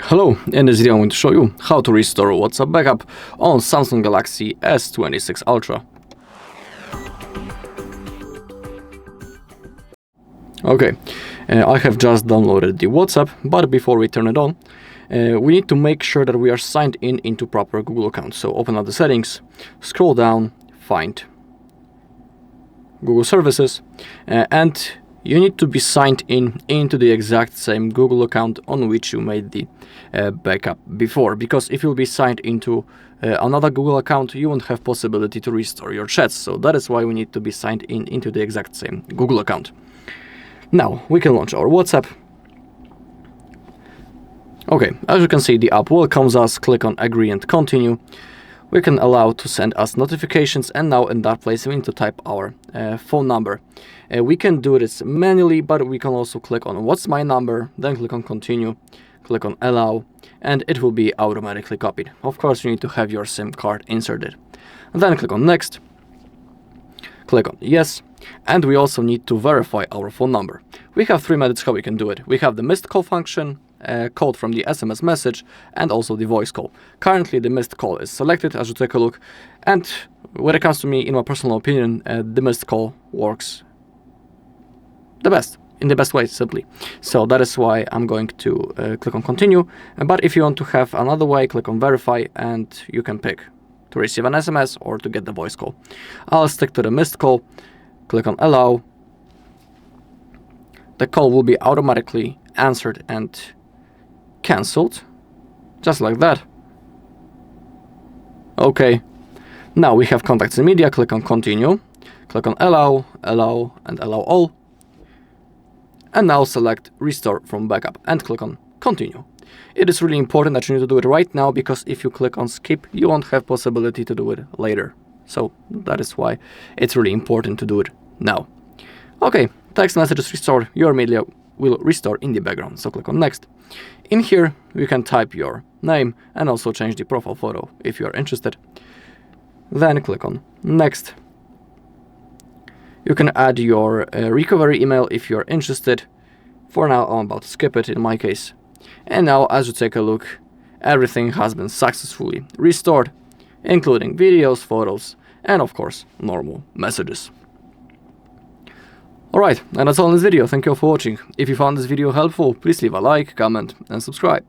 Hello, in this video I'm going to show you how to restore WhatsApp backup on Samsung Galaxy S26 Ultra. Okay, I have just downloaded the WhatsApp, but before we turn it on, we need to make sure that we are signed in into proper Google account. So open up the settings, scroll down, find Google Services, and you need to be signed in into the exact same Google account on which you made the backup before, because if you'll be signed into another Google account, you won't have possibility to restore your chats. So that is why we need to be signed in into the exact same Google account. Now we can launch our WhatsApp. Okay, as you can see, the app welcomes us. Click on agree and continue. We can allow to send us notifications, and now in that place we need to type our phone number. We can do this manually, but we can also click on what's my number, then click on continue, click on allow, and it will be automatically copied. Of course, you need to have your SIM card inserted. And then click on next, click on yes, and we also need to verify our phone number. We have three methods how we can do it. We have the missed call function, code from the SMS message, and also the voice call. Currently the missed call is selected, as you take a look, and when it comes to me, in my personal opinion, the missed call works the best, in the best way, simply. So that is why I'm going to click on continue, but if you want to have another way, click on verify, and you can pick to receive an SMS or to get the voice call. I'll stick to the missed call, click on allow. The call will be automatically answered and cancelled, just like that. Okay, now we have contacts and media. Click on continue, click on allow, allow, and allow all, and now select restore from backup and click on continue. It is really important that you need to do it right now, because if you click on skip, you won't have possibility to do it later. So that is why it's really important to do it now. Okay, text messages restored. Your media will restore in the background. So click on next. In here, you can type your name and also change the profile photo if you are interested. Then click on next. You can add your recovery email if you are interested. For now, I'm about to skip it in my case. And now, as you take a look, everything has been successfully restored, including videos, photos, and of course, normal messages. Alright, and that's all in this video. Thank you all for watching. If you found this video helpful, please leave a like, comment, and subscribe.